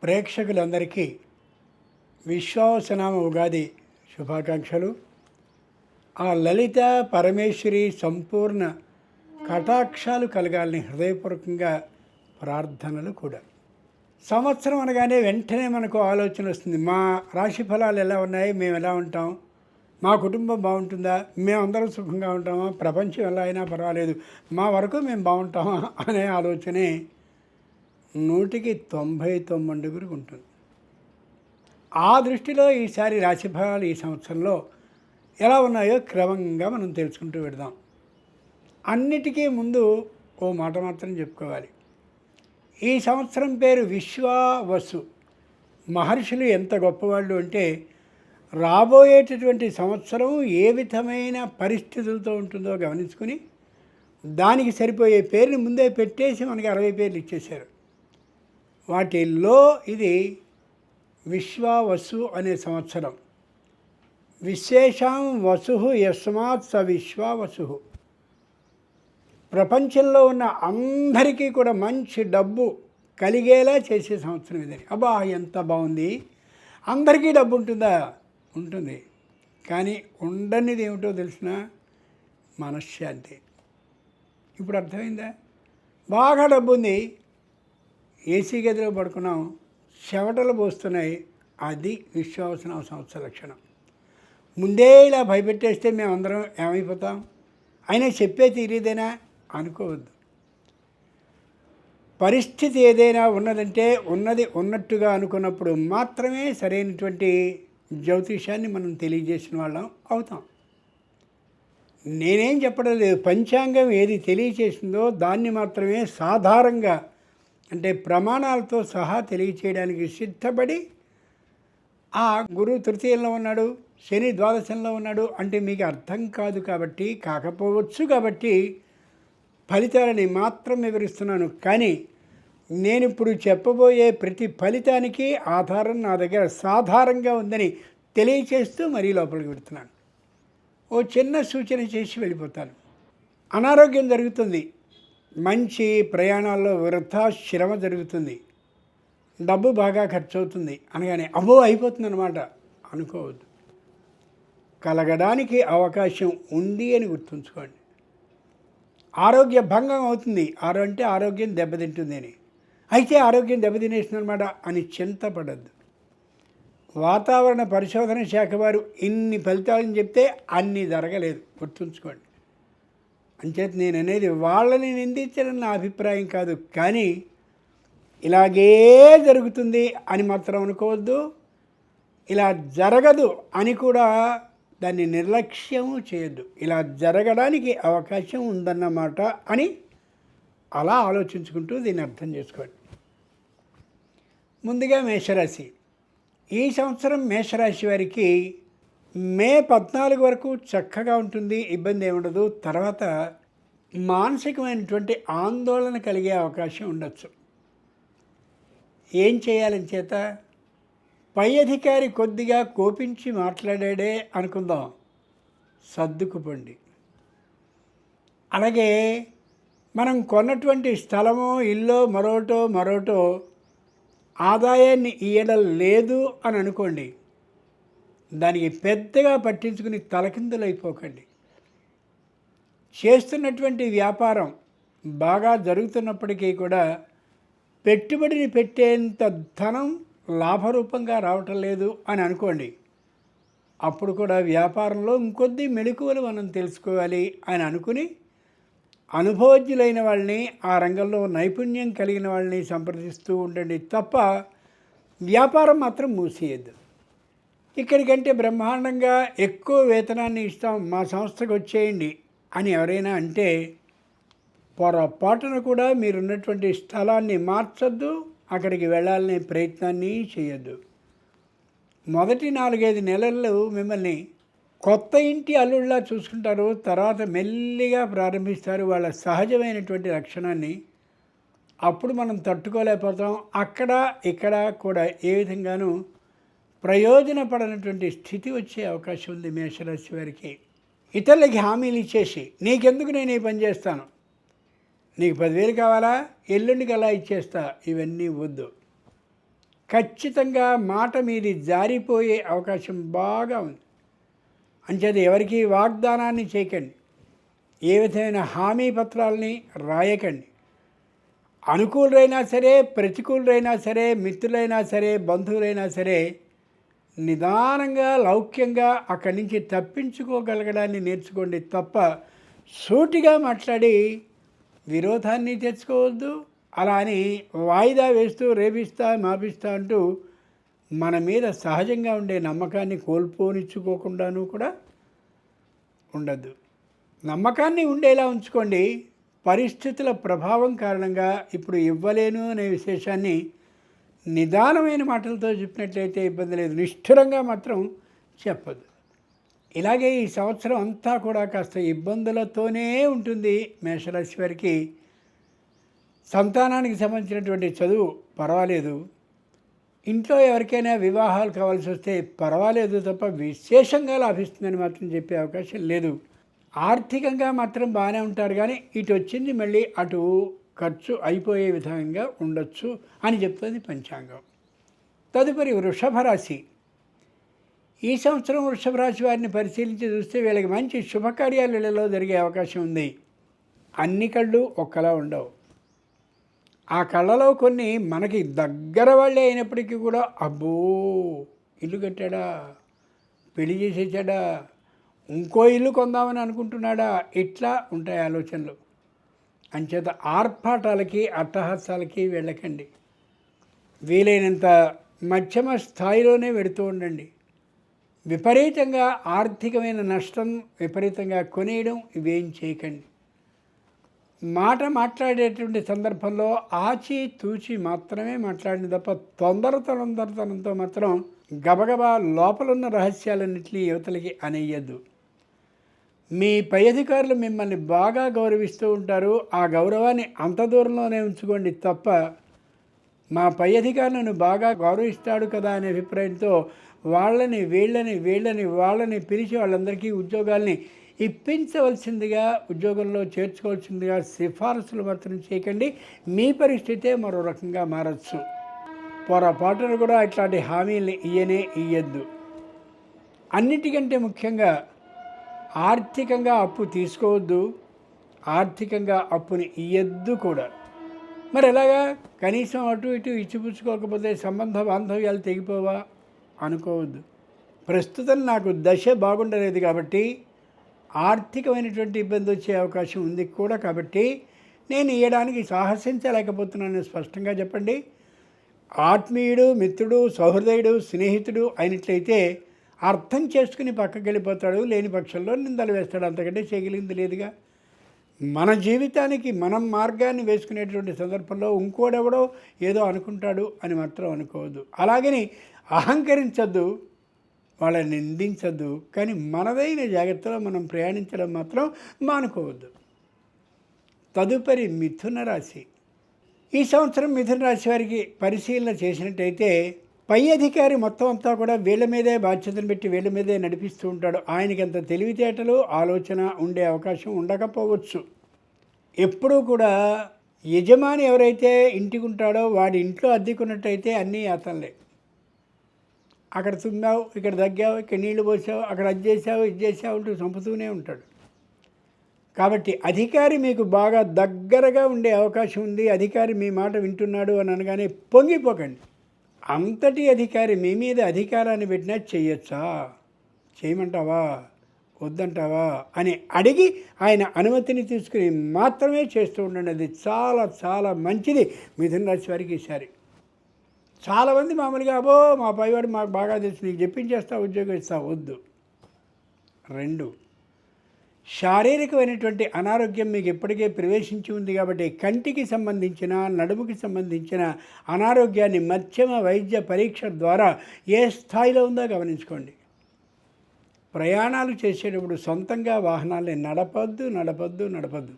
ప్రేక్షకులందరికీ విశ్వావసనామ ఉగాది శుభాకాంక్షలు. ఆ లలిత పరమేశ్వరి సంపూర్ణ కటాక్షాలు కలగాలని హృదయపూర్వకంగా ప్రార్థనలు కూడా. సంవత్సరం అనగానే వెంటనే మనకు ఆలోచన వస్తుంది, మా రాశి ఫలాలు ఎలా ఉన్నాయి, మేము ఎలా ఉంటాం, మా కుటుంబం బాగుంటుందా, మేమందరం సుఖంగా ఉంటామా, ప్రపంచం ఎలా అయినా పర్వాలేదు, మా వరకు మేము బాగుంటామా అనే ఆలోచనే 199 ఉంటుంది. ఆ దృష్టిలో ఈసారి రాశిఫలాలు ఈ సంవత్సరంలో ఎలా ఉన్నాయో క్రమంగా మనం తెలుసుకుంటూ వెళదాం. అన్నిటికీ ముందు ఓ మాట మాత్రం చెప్పుకోవాలి. ఈ సంవత్సరం పేరు విశ్వావసు. మహర్షులు ఎంత గొప్పవాళ్ళు అంటే, రాబోయేటటువంటి సంవత్సరం ఏ విధమైన పరిస్థితులతో ఉంటుందో గమనించుకుని దానికి సరిపోయే పేరుని ముందే పెట్టేసి మనకి 60 పేర్లు ఇచ్చేశారు. వాటిల్లో ఇది విశ్వావసు అనే సంవత్సరం. విశేషాం వసు యస్మాత్ స విశ్వావసు. ప్రపంచంలో ఉన్న అందరికీ కూడా మంచి డబ్బు కలిగేలా చేసే సంవత్సరం ఇదని. అబ్బా ఎంత బాగుంది, అందరికీ డబ్బు ఉంటుందా? ఉంటుంది. కానీ ఉండనిది ఏమిటో తెలిసిన మనశ్శాంతి. ఇప్పుడు అర్థమైందా? బాగా డబ్బు ఉంది, ఏసీ గదిలో పడుకున్నాం, చెమటలు పోస్తున్నాయి, అది విశ్వావసన సంవత్సర లక్షణం. ముందే ఇలా భయపెట్టేస్తే మేమందరం ఏమైపోతాం? అయినా చెప్పే తీరేదేనా అనుకోవద్దు. పరిస్థితి ఏదైనా ఉన్నదంటే ఉన్నది ఉన్నట్టుగా అనుకున్నప్పుడు మాత్రమే సరైనటువంటి జ్యోతిషాన్ని మనం తెలియజేసిన వాళ్ళం అవుతాం. నేనేం చెప్పడం లేదు, పంచాంగం ఏది తెలియచేసిందో దాన్ని మాత్రమే సాధారణంగా, అంటే ప్రమాణాలతో సహా తెలియచేయడానికి సిద్ధపడి, ఆ గురువు తృతీయంలో ఉన్నాడు, శని ద్వాదశంలో ఉన్నాడు అంటే మీకు అర్థం కాదు కాబట్టి, కాకపోవచ్చు కాబట్టి ఫలితాలని మాత్రం వివరిస్తున్నాను. కానీ నేను ఇప్పుడు చెప్పబోయే ప్రతి ఫలితానికి ఆధారం నా దగ్గర సాధారణంగా ఉందని తెలియచేస్తూ మరీ లోపలికి పెడుతున్నాను. ఓ చిన్న సూచన చేసి వెళ్ళిపోతాను. అనారోగ్యం జరుగుతుంది, మంచి ప్రయాణాల్లో వృధా శ్రమ జరుగుతుంది, డబ్బు బాగా ఖర్చు అవుతుంది అనగానే అబ్బో అయిపోతుందన్నమాట అనుకోవద్దు. కలగడానికి అవకాశం ఉంది అని గుర్తుంచుకోండి. ఆరోగ్య భంగం అవుతుంది, అంటే ఆరోగ్యం దెబ్బతింటుంది అని. అయితే ఆరోగ్యం దెబ్బతినేస్తుందన్నమాట అని చింతపడద్దు. వాతావరణ పరిశోధన శాఖ వారు ఇన్ని ఫలితాలని చెప్తే అన్నీ జరగలేదు, గుర్తుంచుకోండి. అంచేత నేను అనేది వాళ్ళని నిందించడం నా అభిప్రాయం కాదు, కానీ ఇలాగే జరుగుతుంది అని మాత్రం అనుకోవద్దు. ఇలా జరగదు అని కూడా దాన్ని నిర్లక్ష్యము చేయొద్దు. ఇలా జరగడానికి అవకాశం ఉందన్నమాట అని అలా ఆలోచించుకుంటూ దీన్ని అర్థం చేసుకోండి. ముందుగా మేషరాశి. ఈ సంవత్సరం మేషరాశి వారికి మే 14 వరకు చక్కగా ఉంటుంది, ఇబ్బంది ఏముండదు. తర్వాత మానసికమైనటువంటి ఆందోళన కలిగే అవకాశం ఉండొచ్చు. ఏం చేయాలని చేత? పై అధికారి కొద్దిగా కోపించి మాట్లాడాడే అనుకుందాం, సర్దుకుపోండి. అలాగే మనం కొన్నటువంటి స్థలమో ఇల్లో మరోటో ఆదాయాన్ని ఇయ్యడం లేదు అని అనుకోండి, దానికి పెద్దగా పట్టించుకుని తలకిందులైపోకండి. చేస్తున్నటువంటి వ్యాపారం బాగా జరుగుతున్నప్పటికీ కూడా పెట్టుబడిని పెట్టేంత ధనం లాభరూపంగా రావటం లేదు అని అనుకోండి, అప్పుడు కూడా వ్యాపారంలో ఇంకొద్ది మెళకువలు మనం తెలుసుకోవాలి అని అనుకుని అనుభవజ్ఞులైన వాళ్ళని, ఆ రంగంలో నైపుణ్యం కలిగిన వాళ్ళని సంప్రదిస్తూ ఉండండి తప్ప వ్యాపారం మాత్రం మూసేయద్దు. ఇక్కడికంటే బ్రహ్మాండంగా ఎక్కువ వేతనాన్ని ఇస్తాం, మా సంస్థకు వచ్చేయండి అని ఎవరైనా అంటే పొరపాటున కూడా మీరున్నటువంటి స్థలాన్ని మార్చొద్దు, అక్కడికి వెళ్ళాలనే ప్రయత్నాన్ని చేయొద్దు. మొదటి 4-5 నెలలు మిమ్మల్ని కొత్త ఇంటి అల్లుళ్ళలా చూసుకుంటారు, తర్వాత మెల్లిగా ప్రారంభిస్తారు వాళ్ళ సహజమైనటువంటి లక్షణాన్ని. అప్పుడు మనం తట్టుకోలేకపోతాం. అక్కడ ఇక్కడ కూడా ఏ విధంగానూ ప్రయోజనపడనటువంటి స్థితి వచ్చే అవకాశం ఉంది మేషరాశి వారికి. ఇతరులకి హామీలు ఇచ్చేసి నీకెందుకు నేను ఈ పని చేస్తాను, నీకు 10,000 కావాలా, ఎల్లుండికి అలా ఇచ్చేస్తా, ఇవన్నీ వద్దు. ఖచ్చితంగా మాట మీది జారిపోయే అవకాశం బాగా ఉంది. అంచేత ఎవరికి వాగ్దానాన్ని చేయకండి, ఏ విధమైన హామీ పత్రాలని రాయకండి. అనుకూలురైనా సరే, ప్రతికూలురైనా సరే, మిత్రులైనా సరే, బంధువులైనా సరే, నిదానంగా లౌక్యంగా అక్కడి నుంచి తప్పించుకోగలగడాన్ని నేర్చుకోండి తప్ప సూటిగా మాట్లాడి విరోధాన్ని తెచ్చుకోవద్దు. అలా అని వాయిదా వేస్తూ రేపిస్తా మాపిస్తా అంటూ మన మీద సహజంగా ఉండే నమ్మకాన్ని కోల్పోనిచ్చుకోకుండాను కూడా ఉండద్దు. నమ్మకాన్ని ఉండేలా ఉంచుకోండి. పరిస్థితుల ప్రభావం కారణంగా ఇప్పుడు ఇవ్వలేను అనే విశేషాన్ని నిదానమైన మాటలతో చెప్పినట్లయితే ఇబ్బంది లేదు, నిష్ఠురంగా మాత్రం చెప్పదు. ఇలాగే ఈ సంవత్సరం అంతా కూడా కాస్త ఇబ్బందులతోనే ఉంటుంది మేషరాశి వారికి. సంతానానికి సంబంధించినటువంటి చదువు పర్వాలేదు, ఇంట్లో ఎవరికైనా వివాహాలు కావాల్సి వస్తే పర్వాలేదు తప్ప విశేషంగా లాభిస్తుందని మాత్రం చెప్పే అవకాశం లేదు. ఆర్థికంగా మాత్రం బాగానే ఉంటారు, కానీ ఇటు వచ్చింది మళ్ళీ అటు ఖర్చు అయిపోయే విధంగా ఉండొచ్చు అని చెప్తుంది పంచాంగం. తదుపరి వృషభ రాశి. ఈ సంవత్సరం వృషభ రాశి వారిని పరిశీలించి చూస్తే వీళ్ళకి మంచి శుభకార్యాలలో జరిగే అవకాశం ఉంది. అన్ని కళ్ళు ఒక్కలా ఉండవు. ఆ కళ్ళలో కొన్ని మనకి దగ్గర వాళ్ళే అయినప్పటికీ కూడా అబ్బో ఇల్లు కట్టాడా, పెళ్లి చేసేసాడా, ఇంకో ఇల్లు కొందామని అనుకుంటున్నాడా, ఇట్లా ఉంటాయి ఆలోచనలు. అంచేత ఆర్భాటాలకి అట్టహాసాలకి వెళ్ళకండి. వీలైనంత మధ్యమ స్థాయిలోనే వెడుతూ ఉండండి. విపరీతంగా ఆర్థికమైన నష్టం విపరీతంగా కొనేయడం ఇవేం చేయకండి. మాట మాట్లాడేటువంటి సందర్భంలో ఆచి తూచి మాత్రమే మాట్లాడిన తప్ప తొందరతనంతో మాత్రం గబగబా లోపలున్న రహస్యాలన్నింటినీ యువతలకి అనేయద్దు. మీ పై అధికారులు మిమ్మల్ని బాగా గౌరవిస్తూ ఉంటారు, ఆ గౌరవాన్ని అంత దూరంలోనే ఉంచుకోండి తప్ప మా పై అధికారులను బాగా గౌరవిస్తాడు కదా అనే అభిప్రాయంతో వాళ్ళని పిలిచి వాళ్ళందరికీ ఉద్యోగాల్ని ఇప్పించవలసిందిగా, ఉద్యోగంలో చేర్చుకోవాల్సిందిగా సిఫారసులు మాత్రం చేయకండి. మీ పరిస్థితే మరో రకంగా మారచ్చు. పొరపాటును కూడా ఇట్లాంటి హామీల్ని ఇయ్యద్దు. అన్నిటికంటే ముఖ్యంగా ఆర్థికంగా అప్పు తీసుకోవద్దు, ఆర్థికంగా అప్పుని ఇయ్యద్దు కూడా. మరి ఎలాగా, కనీసం అటు ఇటు ఇచ్చిపుచ్చుకోకపోతే సంబంధ బాంధవ్యాలు తెగిపోవా అనుకోవద్దు. ప్రస్తుతం నాకు దశ బాగుండలేదు కాబట్టి ఆర్థికమైనటువంటి ఇబ్బంది వచ్చే అవకాశం ఉంది కూడా, కాబట్టి నేను ఇవ్వడానికి సాహసించలేకపోతున్నానని స్పష్టంగా చెప్పండి. ఆత్మీయుడు, మిత్రుడు, సహృదయుడు, స్నేహితుడు అయినట్లయితే అర్థం చేసుకుని పక్కకి వెళ్ళిపోతాడు, లేని పక్షంలో నిందలు వేస్తాడు. అంతకంటే చేయగలిగింది లేదుగా. మన జీవితానికి మనం మార్గాన్ని వేసుకునేటువంటి సందర్భంలో ఇంకోడెవడో ఏదో అనుకుంటాడు అని మాత్రం అనుకోవద్దు. అలాగని అహంకరించద్దు, వాళ్ళని నిందించద్దు, కానీ మనదైన జాగ్రత్తలో మనం ప్రయాణించడం మాత్రం మానుకోవద్దు. తదుపరి మిథున రాశి. ఈ సంవత్సరం మిథున రాశి వారికి పరిశీలన చేసినట్టయితే పై అధికారి మొత్తం అంతా కూడా వీళ్ళ మీదే బాధ్యతను పెట్టి వీళ్ళ మీదే నడిపిస్తూ ఉంటాడు. ఆయనకి అంత తెలివితేటలు ఆలోచన ఉండే అవకాశం ఉండకపోవచ్చు. ఎప్పుడూ కూడా యజమాని ఎవరైతే ఇంటికి ఉంటాడో వాడి ఇంట్లో అద్దెకున్నట్టయితే అన్నీ అతనులే. అక్కడ తుమ్మావు, ఇక్కడ దగ్గావు, ఇక్కడ నీళ్లు పోసావు, అక్కడ అది చేసావు, ఇది చేసావు అంటూ చంపుతూనే ఉంటాడు. కాబట్టి అధికారి మీకు బాగా దగ్గరగా ఉండే అవకాశం ఉంది. అధికారి మీ మాట వింటున్నాడు అని అనగానే పొంగిపోకండి. అంతటి అధికారి మీ మీద అధికారాన్ని పెట్టినా చేయొచ్చా, చేయమంటావా, వద్దంటావా అని అడిగి ఆయన అనుమతిని తీసుకుని మాత్రమే చేస్తూ ఉండండి. అది చాలా చాలా మంచిది మిథున రాశి వారికి ఈసారి. చాలామంది మామూలుగా అబో మా పైవాడు మాకు బాగా తెలుసు, నీకు చెప్పించేస్తా, ఉద్యోగం ఇస్తా, వద్దు. 2, శారీరకమైనటువంటి అనారోగ్యం మీకు ఇప్పటికే ప్రవేశించి ఉంది కాబట్టి కంటికి సంబంధించిన, నడుముకి సంబంధించిన అనారోగ్యాన్ని మధ్యమ వైద్య పరీక్ష ద్వారా ఏ స్థాయిలో ఉందో గమనించుకోండి. ప్రయాణాలు చేసేటప్పుడు సొంతంగా వాహనాల్ని నడపద్దు.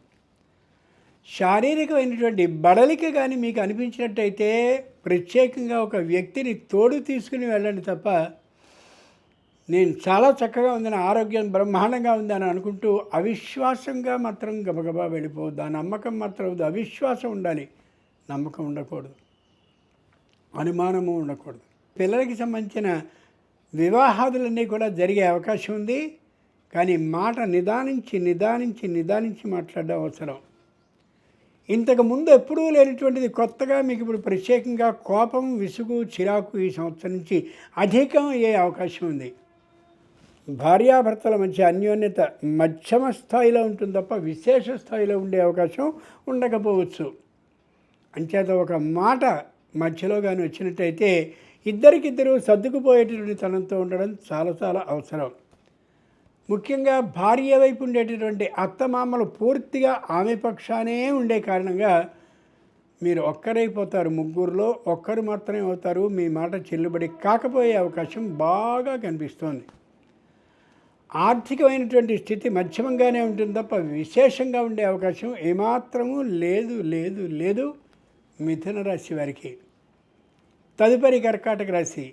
శారీరకమైనటువంటి బడలిక కానీ మీకు అనిపించినట్టయితే ప్రత్యేకంగా ఒక వ్యక్తిని తోడు తీసుకుని వెళ్ళండి తప్ప నేను చాలా చక్కగా ఉందని, ఆరోగ్యం బ్రహ్మాండంగా ఉందని అనుకుంటూ అవిశ్వాసంగా మాత్రం గబగబా వెళ్ళిపోవద్దు. ఆ నమ్మకం మాత్రం అవిశ్వాసం ఉండాలి, నమ్మకం ఉండకూడదు. అనుమానము ఉండకూడదు. పిల్లలకి సంబంధించిన వివాహాదులన్నీ కూడా జరిగే అవకాశం ఉంది. కానీ మాట నిదానించి నిదానించి నిదానించి మాట్లాడడం అవసరం. ఇంతకు ముందు ఎప్పుడూ లేనటువంటిది కొత్తగా మీకు ఇప్పుడు ప్రత్యేకంగా కోపం, విసుగు, చిరాకు ఈ సంవత్సరం నుంచి అధికం అయ్యే అవకాశం ఉంది. భార్యాభర్తల మధ్య అన్యోన్యత మధ్యమ స్థాయిలో ఉంటుంది తప్ప విశేష స్థాయిలో ఉండే అవకాశం ఉండకపోవచ్చు. అంచేత ఒక మాట మధ్యలో కానీ వచ్చినట్టయితే ఇద్దరికిద్దరూ సర్దుకుపోయేటటువంటి తనంతో ఉండడం చాలా చాలా అవసరం. ముఖ్యంగా భార్య వైపు ఉండేటటువంటి అత్తమామలు పూర్తిగా ఆమె పక్షానే ఉండే కారణంగా మీరు ఒక్కరైపోతారు. ముగ్గురులో ఒక్కరు మాత్రమే అవుతారు. మీ మాట చెల్లుబడి కాకపోయే అవకాశం బాగా కనిపిస్తోంది. ఆర్థికమైనటువంటి స్థితి మధ్యమంగానే ఉంటుంది తప్ప విశేషంగా ఉండే అవకాశం ఏమాత్రమూ లేదు లేదు లేదు మిథున రాశి వారికి. తదుపరి కర్కాటక రాశి.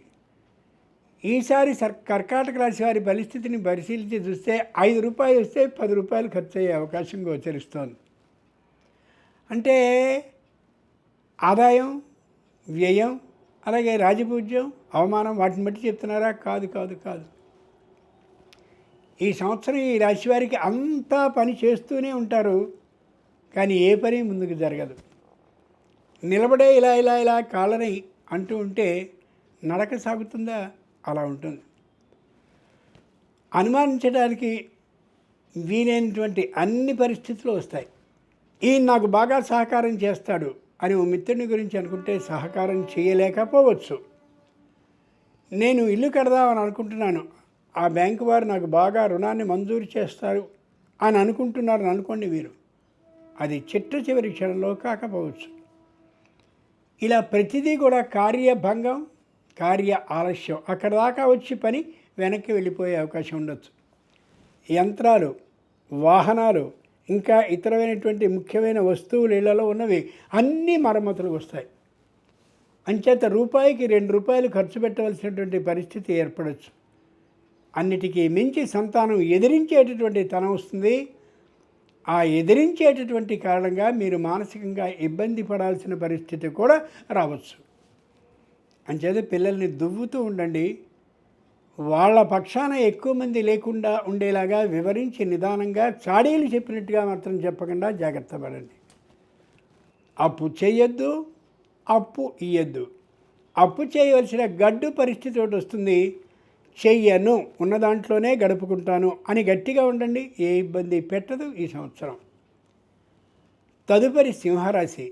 ఈసారి కర్కాటక రాశి వారి పరిస్థితిని పరిశీలించి చూస్తే 5 రూపాయలు వస్తే 10 రూపాయలు ఖర్చు అయ్యే అవకాశం గోచరిస్తోంది. అంటే ఆదాయం, వ్యయం, అలాగే రాజపూజ్యం, అవమానం వాటిని బట్టి చెప్తున్నారా? కాదు కాదు కాదు. ఈ సంవత్సరం ఈ రాశి వారికి అంతా పని చేస్తూనే ఉంటారు, కానీ ఏ పని ముందుకు జరగదు. నిలబడే ఇలా ఇలా ఇలా కాళ్ళని అంటూ ఉంటే నడక సాగుతుందా? అలా ఉంటుంది. అనుమానించడానికి వీలైనటువంటి అన్ని పరిస్థితులు వస్తాయి. ఈయన నాకు బాగా సహకారం చేస్తాడు అని ఓ మిత్రుని గురించి అనుకుంటే సహకారం చేయలేకపోవచ్చు. నేను ఇల్లు కడదామని అనుకుంటున్నాను, ఆ బ్యాంకు వారు నాకు బాగా రుణాన్ని మంజూరు చేస్తారు అని అనుకుంటున్నారని అనుకోండి మీరు, అది చిట్ట చివరి క్షణంలో కాకపోవచ్చు. ఇలా ప్రతిదీ కూడా కార్యభంగం, కార్య ఆలస్యం, అక్కడ దాకా వచ్చి పని వెనక్కి వెళ్ళిపోయే అవకాశం ఉండొచ్చు. యంత్రాలు, వాహనాలు, ఇంకా ఇతరమైనటువంటి ముఖ్యమైన వస్తువులు ఇళ్లలో ఉన్నవి అన్నీ మరమ్మతులు వస్తాయి. అంచేత రూపాయికి 2 రూపాయలు ఖర్చు పెట్టవలసినటువంటి పరిస్థితి ఏర్పడవచ్చు. అన్నిటికీ మించి సంతానం ఎదిరించేటటువంటి తనం వస్తుంది. ఆ ఎదిరించేటటువంటి కారణంగా మీరు మానసికంగా ఇబ్బంది పడాల్సిన పరిస్థితి కూడా రావచ్చు. అంచేత పిల్లల్ని దువ్వుతూ ఉండండి. వాళ్ళ పక్షాన ఎక్కువ మంది లేకుండా ఉండేలాగా వివరించి నిదానంగా చాడీలు చెప్పినట్టుగా మాత్రం చెప్పకుండా జాగ్రత్త పడండి. అప్పు చేయొద్దు, అప్పు ఇయ్యద్దు. అప్పు చేయవలసిన గడ్డు పరిస్థితి ఒకటి వస్తుంది. చెయ్యను, ఉన్న దాంట్లోనే గడుపుకుంటాను అని గట్టిగా ఉండండి. ఏ ఇబ్బంది పెట్టదు ఈ సంవత్సరం. తదుపరి సింహరాశి.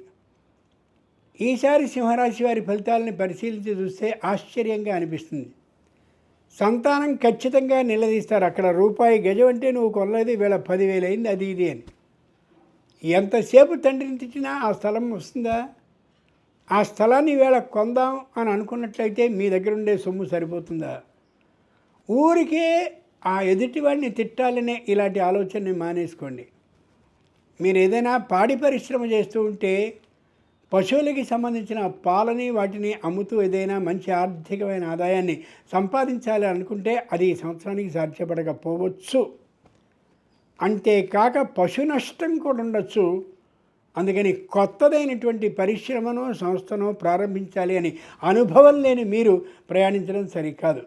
ఈసారి సింహరాశి వారి ఫలితాలని పరిశీలించి చూస్తే ఆశ్చర్యంగా అనిపిస్తుంది. సంతానం ఖచ్చితంగా నిలదీస్తారు. అక్కడ రూపాయి గజం అంటే నువ్వు కొనలేదు, ఈవేళ 10,000 అయింది, అది ఇది అని. ఎంతసేపు తండ్రిని తెచ్చినా ఆ స్థలం వస్తుందా? ఆ స్థలాన్ని ఈవేళ కొందాం అని అనుకున్నట్లయితే మీ దగ్గర ఉండే సొమ్ము సరిపోతుందా? ఊరికే ఆ ఎదుటివాడిని తిట్టాలనే ఇలాంటి ఆలోచనని మానేసుకోండి. మీరు ఏదైనా పాడి పరిశ్రమ చేస్తూ ఉంటే పశువులకి సంబంధించిన పాలని వాటిని అమ్ముతూ ఏదైనా మంచి ఆర్థికమైన ఆదాయాన్ని సంపాదించాలి అనుకుంటే అది ఈ సంవత్సరానికి సాధ్యపడకపోవచ్చు. అంతేకాక పశు నష్టం కూడా ఉండొచ్చు. అందుకని కొత్తదైనటువంటి పరిశ్రమను, సంస్థను ప్రారంభించాలి అని అనుభవం లేని మీరు ప్రయాణించడం సరికాదు.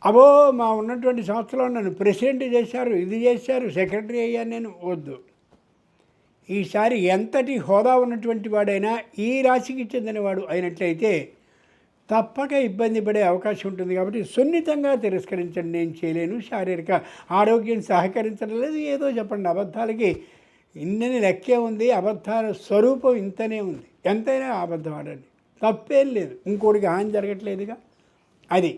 అవో మా ఉన్నటువంటి సంస్థలో నన్ను ప్రెసిడెంట్ చేశారు, ఇది చేశారు, సెక్రటరీ అయ్యాను, నేను వద్దు. ఈసారి ఎంతటి హోదా ఉన్నటువంటి వాడైనా ఈ రాశికి చెందినవాడు అయినట్లయితే తప్పక ఇబ్బంది పడే అవకాశం ఉంటుంది. కాబట్టి సున్నితంగా తిరస్కరించండి. నేను చేయలేను, శారీరక ఆరోగ్యం సహకరించడం లేదు, ఏదో చెప్పండి. అబద్ధాలకి ఇన్నని లెక్కే ఉంది, అబద్ధాల స్వరూపం ఇంతనే ఉంది. ఎంతైనా అబద్ధం ఆడండి, తప్పేం లేదు. ఇంకోటికి హాని జరగట్లేదుగా. అది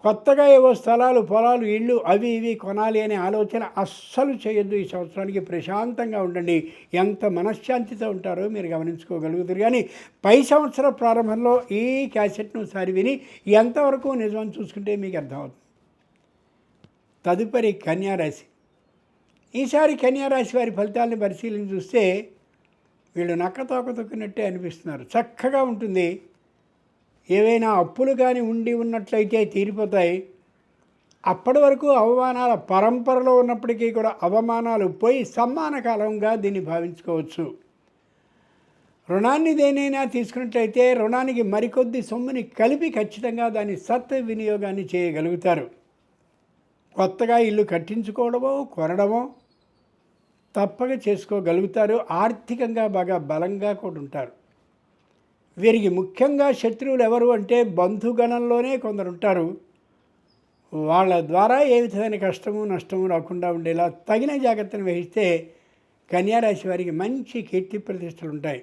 కొత్తగా ఏవో స్థలాలు, పొలాలు, ఇళ్ళు అవి ఇవి కొనాలి అనే ఆలోచన అస్సలు చేయొద్దు. ఈ సంవత్సరానికి ప్రశాంతంగా ఉండండి. ఎంత మనశ్శాంతితో ఉంటారో మీరు గమనించుకోగలుగుతారు. కానీ పై సంవత్సర ప్రారంభంలో ఈ క్యాసెట్ను ఒకసారి విని ఎంతవరకు నిజమని చూసుకుంటే మీకు అర్థమవుతుంది. తదుపరి కన్యారాశి. ఈసారి కన్యారాశి వారి ఫలితాలను పరిశీలించి చూస్తే వీళ్ళు నక్కతోక తొక్కినట్టే అనిపిస్తున్నారు. చక్కగా ఉంటుంది. ఏవైనా అప్పులు కానీ ఉండి ఉన్నట్లయితే తీరిపోతాయి. అప్పటి వరకు అవమానాల పరంపరలో ఉన్నప్పటికీ కూడా అవమానాలు పోయి సమ్మాన కాలంగా దీన్ని భావించుకోవచ్చు. రుణాన్ని దేనైనా తీసుకున్నట్లయితే రుణానికి మరికొద్ది సొమ్ముని కలిపి ఖచ్చితంగా దాని వినియోగాన్ని చేయగలుగుతారు. కొత్తగా ఇల్లు కట్టించుకోవడమో కొనడమో తప్పక చేసుకోగలుగుతారు. ఆర్థికంగా బాగా బలంగా కూడా ఉంటారు. వీరికి ముఖ్యంగా శత్రువులు ఎవరు అంటే బంధుగణంలోనే కొందరు ఉంటారు. వాళ్ళ ద్వారా ఏ విధమైన కష్టము నష్టము రాకుండా ఉండేలా తగిన జాగ్రత్తను వహిస్తే కన్యారాశి వారికి మంచి కీర్తి ప్రతిష్టలు ఉంటాయి.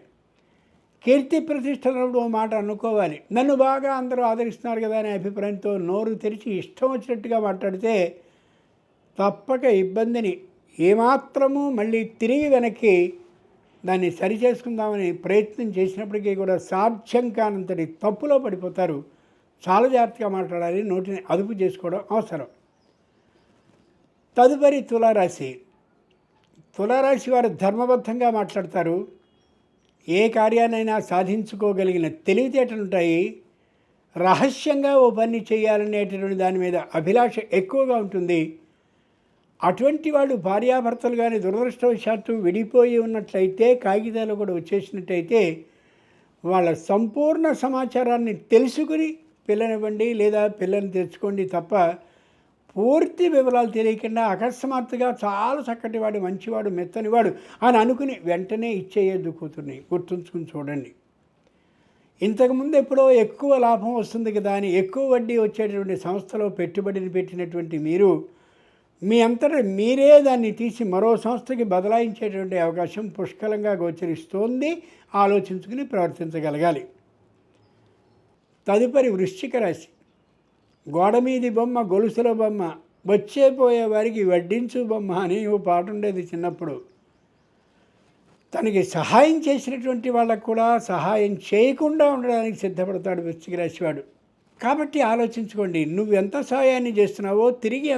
కీర్తి ప్రతిష్టలు మాట అనుకోవాలి. నన్ను బాగా అందరూ ఆదరిస్తున్నారు కదా అనే అభిప్రాయంతో నోరు తెరిచి ఇష్టం వచ్చినట్టుగా మాట్లాడితే తప్పక ఇబ్బందిని ఏమాత్రము మళ్ళీ తిరిగి వెనక్కి దాన్ని సరిచేసుకుందామని ప్రయత్నం చేసినప్పటికీ కూడా సాధ్యం కానంతటి తప్పులో పడిపోతారు. చాలా జాగ్రత్తగా మాట్లాడాలి. నోటిని అదుపు చేసుకోవడం అవసరం. తదుపరి తులారాశి. తులారాశి వారు ధర్మబద్ధంగా మాట్లాడతారు. ఏ కార్యాన్నైనా సాధించుకోగలిగిన తెలివితేటలు ఉంటాయి. రహస్యంగా ఓ పని చేయాలనేటటువంటి దాని మీద అభిలాష ఎక్కువగా ఉంటుంది. అటువంటి వాళ్ళు భార్యాభర్తలు కానీ దురదృష్టవశాత్తు విడిపోయి ఉన్నట్లయితే, కాగితాలు కూడా వచ్చేసినట్టయితే వాళ్ళ సంపూర్ణ సమాచారాన్ని తెలుసుకుని పిల్లనివ్వండి లేదా పిల్లని తెచ్చుకోండి తప్ప పూర్తి వివరాలు తెలియకుండా అకస్మాత్తుగా చాలా చక్కటివాడు, మంచివాడు, మెత్తనివాడు అని అనుకుని వెంటనే ఇచ్చేయద్దు కూతుర్ని. గుర్తుంచుకుని చూడండి. ఇంతకుముందు ఎప్పుడో ఎక్కువ లాభం వస్తుంది కదా అని ఎక్కువ వడ్డీ వచ్చేటటువంటి సంస్థలో పెట్టుబడిని పెట్టినటువంటి మీరు మీ అంతటా మీరే దాన్ని తీసి మరో సంస్థకి బదలాయించేటువంటి అవకాశం పుష్కలంగా గోచరిస్తోంది. ఆలోచించుకుని ప్రవర్తించగలగాలి. తదుపరి వృశ్చిక రాశి. గోడ మీది బొమ్మ గొలుసుల బొమ్మ, వచ్చే పోయే వారికి వడ్డించు బొమ్మ అని ఓ పాట ఉండేది చిన్నప్పుడు. తనకి సహాయం చేసినటువంటి వాళ్ళకు కూడా సహాయం చేయకుండా ఉండడానికి సిద్ధపడతాడు వృశ్చిక రాశివాడు. కాబట్టి ఆలోచించుకోండి, నువ్వు ఎంత సాయాన్ని చేస్తున్నావో తిరిగి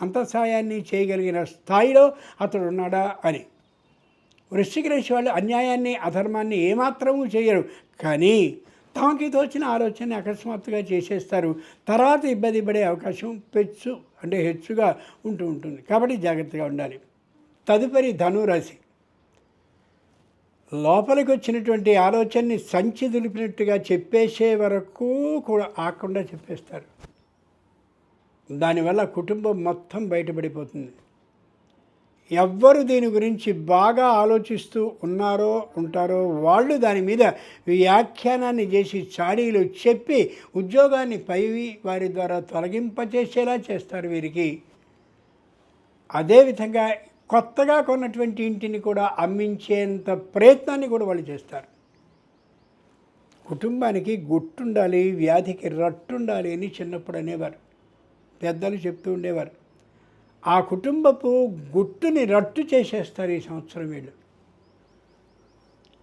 అంత సాయాన్ని చేయగలిగిన స్థాయిలో అతడు ఉన్నాడా అని. వృశ్చిక రాశి వాళ్ళు అన్యాయాన్ని అధర్మాన్ని ఏమాత్రమూ చేయరు. కానీ తమకి తోచిన ఆలోచనని అకస్మాత్తుగా చేసేస్తారు. తర్వాత ఇబ్బంది పడే అవకాశం హెచ్చుగా ఉంటుంది. కాబట్టి జాగ్రత్తగా ఉండాలి. తదుపరి ధనురాశి. లోపలికి వచ్చినటువంటి ఆలోచనని సంచి దులిపినట్టుగా చెప్పేసే వరకు కూడా ఆకుండా చెప్పేస్తారు. దానివల్ల కుటుంబం మొత్తం బయటపడిపోతుంది. ఎవ్వరు దీని గురించి బాగా ఆలోచిస్తూ ఉంటారో వాళ్ళు దాని మీద వ్యాఖ్యానాన్ని చేసి చాడీలు చెప్పి ఉద్యోగాన్ని వారి ద్వారా తొలగింపచేసేలా చేస్తారు వీరికి. అదేవిధంగా కొత్తగా కొన్నటువంటి ఇంటిని కూడా అమ్మించేంత ప్రయత్నాన్ని కూడా వాళ్ళు చేస్తారు. కుటుంబానికి గుట్టుండాలి, వ్యాధికి రట్టుండాలి అని చిన్నప్పుడు అనేవారు, పెద్దలు చెప్తూ ఉండేవారు. ఆ కుటుంబపు గుట్టుని రట్టు చేసేస్తారు ఈ సంవత్సరం వీళ్ళు.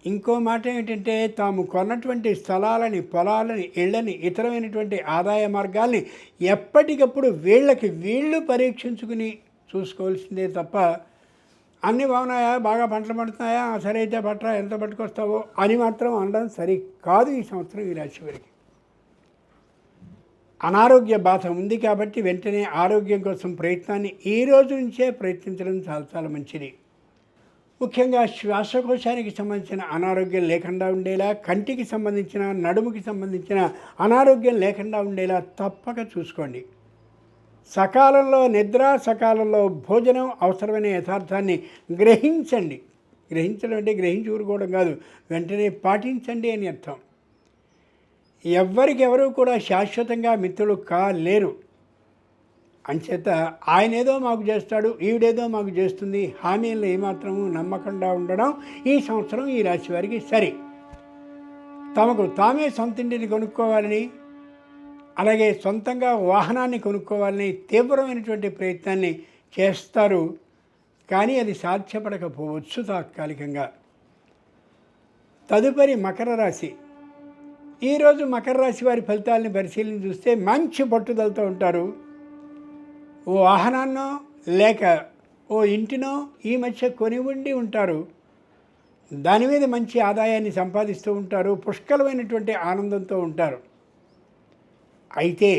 ఇంకో మాట ఏమిటంటే తాము కొన్నటువంటి స్థలాలని, పొలాలని, ఇళ్ళని, ఇతరమైనటువంటి ఆదాయ మార్గాల్ని ఎప్పటికప్పుడు వీళ్ళు పరీక్షించుకుని చూసుకోవాల్సిందే తప్ప అన్నీ బాగున్నాయా, బాగా పంటలు పడుతున్నాయా, సరే అయితే పట్టరా, ఎంత పట్టుకొస్తావో అని మాత్రం అనడం సరి కాదు. ఈ సంవత్సరం ఈ రాశి వారికి అనారోగ్య బాధ ఉంది కాబట్టి వెంటనే ఆరోగ్యం కోసం ప్రయత్నాన్ని ఈ రోజు నుంచే ప్రయత్నించడం చాలా చాలా మంచిది. ముఖ్యంగా శ్వాసకోశానికి సంబంధించిన అనారోగ్యం లేకుండా ఉండేలా, కంటికి సంబంధించిన, నడుముకి సంబంధించిన అనారోగ్యం లేకుండా ఉండేలా తప్పక చూసుకోండి. సకాలంలో నిద్ర, సకాలంలో భోజనం, అవసరమైన యథార్థాన్ని గ్రహించండి. గ్రహించడం అంటే గ్రహించి ఊరుకోవడం కాదు, వెంటనే పాటించండి అని అర్థం. ఎవరికెవరూ కూడా శాశ్వతంగా మిత్రులు కాలేరు. అంచేత ఆయన ఏదో మాకు చేస్తాడు, ఈవిడేదో మాకు చేస్తుంది, హామీలను ఏమాత్రము నమ్మకుండా ఉండడం ఈ సంవత్సరం ఈ రాశి వారికి సరి. తమకు తామే సొంతింటిని కొనుక్కోవాలని, అలాగే సొంతంగా వాహనాన్ని కొనుక్కోవాలని తీవ్రమైనటువంటి ప్రయత్నాన్ని చేస్తారు. కానీ అది సాధ్యపడకపోవచ్చు తాత్కాలికంగా. తదుపరి మకర రాశి. ఈరోజు మకర రాశి వారి ఫలితాలని పరిశీలన చూస్తే మంచి పట్టుదలతో ఉంటారు. ఓ వాహనాన్నో లేక ఓ ఇంటినో ఈ మధ్య కొని ఉండి ఉంటారు. దాని మీద మంచి ఆదాయాన్ని సంపాదిస్తూ ఉంటారు. పుష్కలమైనటువంటి ఆనందంతో ఉంటారు. అయితే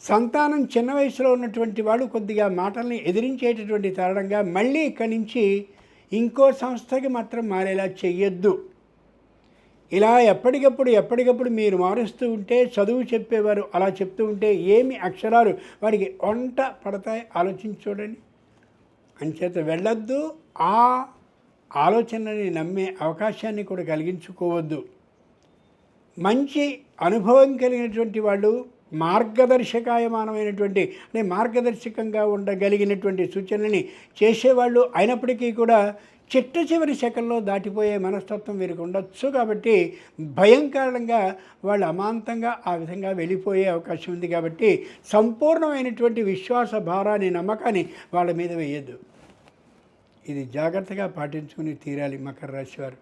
సంతానం చిన్న వయసులో ఉన్నటువంటి వాడు కొద్దిగా మాటల్ని ఎదిరించేటటువంటి కారణంగా మళ్ళీ ఇక్కడి నుంచి ఇంకో సంస్థకి మాత్రం మారేలా చెయ్యొద్దు. ఇలా ఎప్పటికప్పుడు మీరు మారుస్తూ ఉంటే, చదువు చెప్పేవారు అలా చెప్తూ ఉంటే ఏమి అక్షరాలు వాడికి వంట పడతాయి ఆలోచించి చూడండి. అంచేత వెళ్ళొద్దు, ఆ ఆలోచనని నమ్మే అవకాశాన్ని కూడా కలిగించుకోవద్దు. మంచి అనుభవం కలిగినటువంటి వాళ్ళు, మార్గదర్శకాయమానమైనటువంటి అంటే మార్గదర్శకంగా ఉండగలిగినటువంటి సూచనని చేసేవాళ్ళు అయినప్పటికీ కూడా చిట్ట చివరి సెకల్లో దాటిపోయే మనస్తత్వం వీరికి ఉండొచ్చు. కాబట్టి భయం కారణంగా వాళ్ళు అమాంతంగా ఆ విధంగా వెళ్ళిపోయే అవకాశం ఉంది. కాబట్టి సంపూర్ణమైనటువంటి విశ్వాస భారాన్ని, నమ్మకాన్ని వాళ్ళ మీద వేయద్దు. ఇది జాగ్రత్తగా పాటించుకుని తీరాలి మకర రాశి వారు.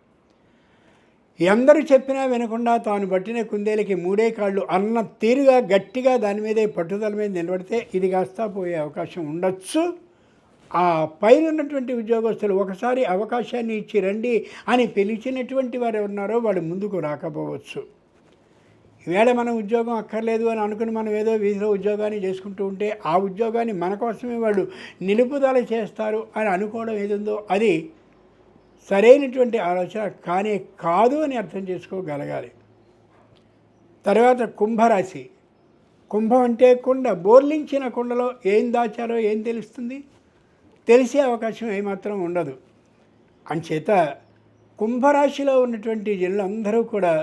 ఎందరు చెప్పినా వినకుండా తాను పట్టిన కుందేలకి మూడే కాళ్ళు అన్న తీరుగా గట్టిగా దాని మీదే పట్టుదల మీద నిలబడితే ఇది కాస్తా పోయే అవకాశం ఉండొచ్చు. ఆ పైన ఉన్నటువంటి ఉద్యోగస్తులు ఒకసారి అవకాశాన్ని ఇచ్చి రండి అని పిలిచినటువంటి వారు ఉన్నారో వాళ్ళు ముందుకు రాకపోవచ్చు. ఈవేళ మనం ఉద్యోగం అక్కర్లేదు అని అనుకుని మనం ఏదో వీధిలో ఉద్యోగాన్ని చేసుకుంటూ ఉంటే ఆ ఉద్యోగాన్ని మన కోసమే వాళ్ళు నిలుపుదల చేస్తారు అని అనుకోవడం ఏదుందో అది సరైనటువంటి ఆలోచన కానే కాదు అని అర్థం చేసుకోగలగాలి. తర్వాత కుంభరాశి. కుంభం అంటే కుండ. బోర్లించిన కుండలో ఏం దాచారో ఏం తెలుస్తుంది? తెలిసే అవకాశం ఏమాత్రం ఉండదు. అంచేత కుంభరాశిలో ఉన్నటువంటి జనులందరూ కూడా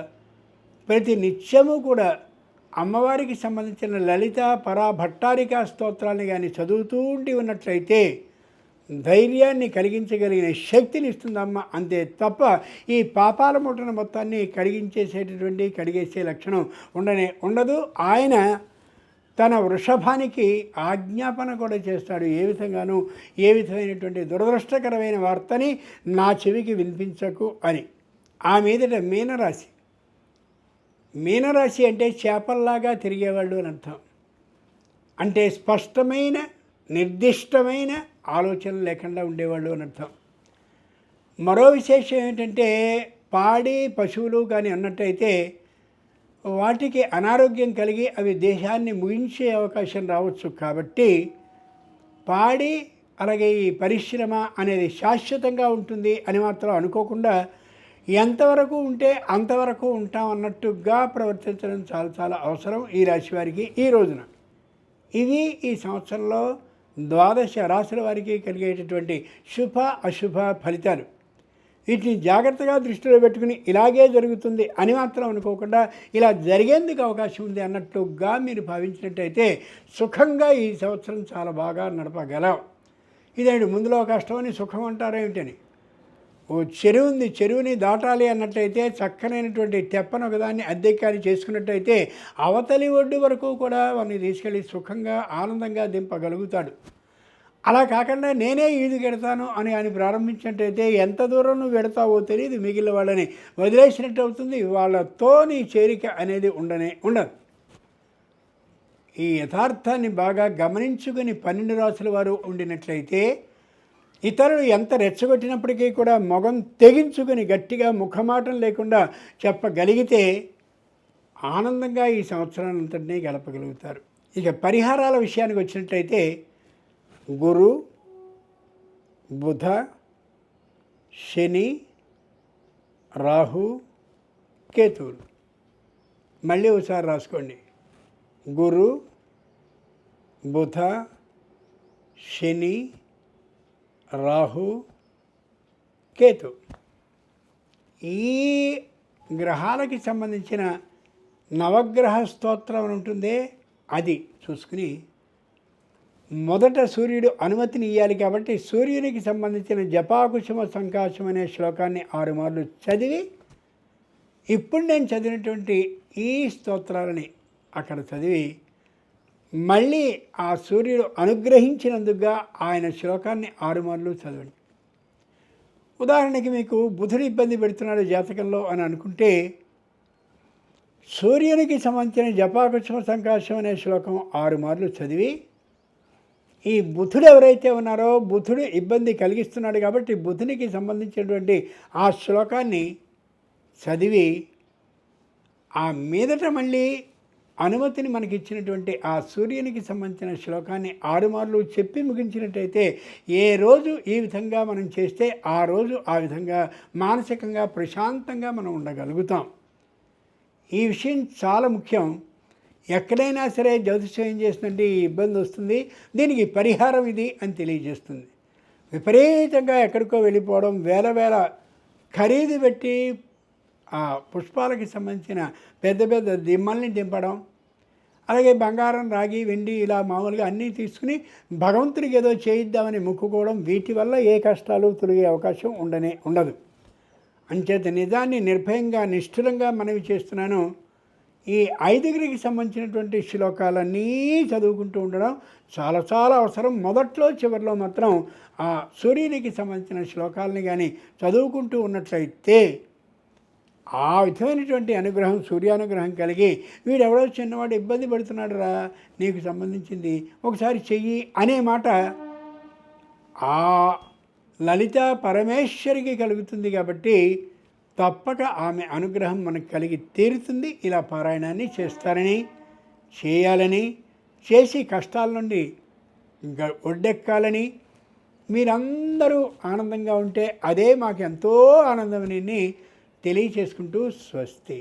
ప్రతి నిత్యము కూడా అమ్మవారికి సంబంధించిన లలిత పరాభట్టారికా స్తోత్రాన్ని కానీ చదువుతూ ఉండి ఉన్నట్లయితే ధైర్యాన్ని కలిగించగలిగిన శక్తిని ఇస్తుందమ్మ. అంతే తప్ప ఈ పాపాల మూటను మొత్తాన్ని కడిగేసే లక్షణం ఉండదు. ఆయన తన వృషభానికి ఆజ్ఞాపన కూడా చేస్తాడు. ఏ విధమైనటువంటి దురదృష్టకరమైన వార్తని నా చెవికి వినిపించకు అని. ఆ మీదట మీనరాశి. మీనరాశి అంటే చేపల్లాగా తిరిగేవాళ్ళు అని అర్థం. అంటే స్పష్టమైన నిర్దిష్టమైన ఆలోచన లేకుండా ఉండేవాళ్ళు అని అర్థం. మరో విశేషం ఏంటంటే పాడి పశువులు కానీ అన్నట్టయితే వాటికి అనారోగ్యం కలిగి అవి దేశాన్ని ముగించే అవకాశం రావచ్చు. కాబట్టి పాడి అలాగే ఈ పరిశ్రమ అనేది శాశ్వతంగా ఉంటుంది అని మాత్రం అనుకోకుండా ఎంతవరకు ఉంటే అంతవరకు ఉంటాం అన్నట్టుగా ప్రవర్తించడం చాలా అవసరం ఈ రాశి వారికి ఈ రోజున. ఇవి ఈ సంవత్సరంలో 12 రాశుల వారికి కలిగేటటువంటి శుభ అశుభ ఫలితాలు. వీటిని జాగ్రత్తగా దృష్టిలో పెట్టుకుని ఇలాగే జరుగుతుంది అని మాత్రం అనుకోకుండా ఇలా జరిగేందుకు అవకాశం ఉంది అన్నట్టుగా మీరు భావించినట్టయితే సుఖంగా ఈ సంవత్సరం చాలా బాగా నడపగలం. ఇదేంటి ముందులో కష్టమని సుఖం అంటారేమిటని? ఓ చెరువు ఉంది, చెరువుని దాటాలి అన్నట్లయితే చక్కనైనటువంటి తెప్పను ఒకదాన్ని అద్దెక్కాని చేసుకున్నట్టయితే అవతలి ఒడ్డు వరకు కూడా వాడిని తీసుకెళ్ళి సుఖంగా ఆనందంగా దింపగలుగుతాడు. అలా కాకుండా నేనే ఈదుకెడతాను అని ఆయన ప్రారంభించినట్టయితే ఎంత దూరం నువ్వు వెడతావో తెలియదు, మిగిలిన వాళ్ళని వదిలేసినట్టు అవుతుంది. వాళ్ళతో నీ చేరిక అనేది ఉండదు. ఈ యథార్థాన్ని బాగా గమనించుకుని 12 రాసుల వారు ఉండినట్లయితే ఇతరులు ఎంత రెచ్చగొట్టినప్పటికీ కూడా మొగం తెగించుకుని గట్టిగా ముఖమాటం లేకుండా చెప్పగలిగితే ఆనందంగా ఈ సంవత్సరానంతటినీ గడపగలుగుతారు. ఇక పరిహారాల విషయానికి వచ్చినట్లయితే గురు, బుధ, శని, రాహు, కేతువులు. మళ్ళీ ఒకసారి రాసుకోండి. గురు, బుధ, శని, రాహు, కేతు. ఈ గ్రహాలకి సంబంధించిన నవగ్రహ స్తోత్రం ఉంటుందే అది చూసుకుని మొదట సూర్యుడు అనుమతిని ఇవ్వాలి. కాబట్టి సూర్యునికి సంబంధించిన జపాకుసుమ సంకాశం అనే శ్లోకాన్ని 6 మార్లు చదివి ఇప్పుడు నేను చదివినటువంటి ఈ స్తోత్రాలని అక్కడ చదివి మళ్ళీ ఆ సూర్యుడు అనుగ్రహించినందుకుగా ఆయన శ్లోకాన్ని 6 మార్లు చదవండి. ఉదాహరణకి మీకు బుధుడు ఇబ్బంది పెడుతున్నాడు జాతకంలో అని అనుకుంటే సూర్యునికి సంబంధించిన జపాకుసుమ సంకాశం అనే శ్లోకం 6 మార్లు చదివి ఈ బుధుడు ఎవరైతే ఉన్నారో బుధుడు ఇబ్బంది కలిగిస్తున్నాడు కాబట్టి బుధునికి సంబంధించినటువంటి ఆ శ్లోకాన్ని చదివి ఆ మీదట మళ్ళీ అనుమతిని మనకి ఇచ్చినటువంటి ఆ సూర్యునికి సంబంధించిన శ్లోకాన్ని 6 మార్లు చెప్పి ముగించినట్టయితే ఏ రోజు ఈ విధంగా మనం చేస్తే ఆ రోజు ఆ విధంగా మానసికంగా ప్రశాంతంగా మనం ఉండగలుగుతాం. ఈ విషయం చాలా ముఖ్యం. ఎక్కడైనా సరే జ్యోతిష్యం ఏం చేస్తుందంటే ఈ ఇబ్బంది వస్తుంది, దీనికి పరిహారం ఇది అని తెలియజేస్తుంది. విపరీతంగా ఎక్కడికో వెళ్ళిపోవడం, వేల వేల ఖరీదు పెట్టి ఆ పుష్పాలకి సంబంధించిన పెద్ద పెద్ద దిమ్మల్ని దింపడం, అలాగే బంగారం, రాగి, వెండి ఇలా మామూలుగా అన్నీ తీసుకుని భగవంతుడికి ఏదో చేయిద్దామని మొక్కుకోవడం, వీటి వల్ల ఏ కష్టాలు తొలగే అవకాశం ఉండదు. అంచేత నిజాన్ని నిర్భయంగా నిష్ఠురంగా మనవి చేస్తున్నాను. ఈ 5గిరికి సంబంధించినటువంటి శ్లోకాలన్నీ చదువుకుంటూ ఉండడం చాలా చాలా అవసరం. మొదట్లో చివరిలో మాత్రం ఆ సూర్యునికి సంబంధించిన శ్లోకాలని కానీ చదువుకుంటూ ఉన్నట్లయితే ఆ విధమైనటువంటి అనుగ్రహం, సూర్యానుగ్రహం కలిగి వీడెవడో చిన్నవాడు ఇబ్బంది పడుతున్నాడు రా, నీకు సంబంధించింది ఒకసారి చెయ్యి అనే మాట ఆ లలిత పరమేశ్వరికి కలుగుతుంది. కాబట్టి తప్పక ఆమె అనుగ్రహం మనకు కలిగి తీరుతుంది. ఇలా పారాయణాన్ని చేయాలని, చేసి కష్టాల నుండి ఒడ్డెక్కాలని, మీరందరూ ఆనందంగా ఉంటే అదే మాకు ఎంతో ఆనందమని తెలియచేసుకుంటూ స్వస్తి.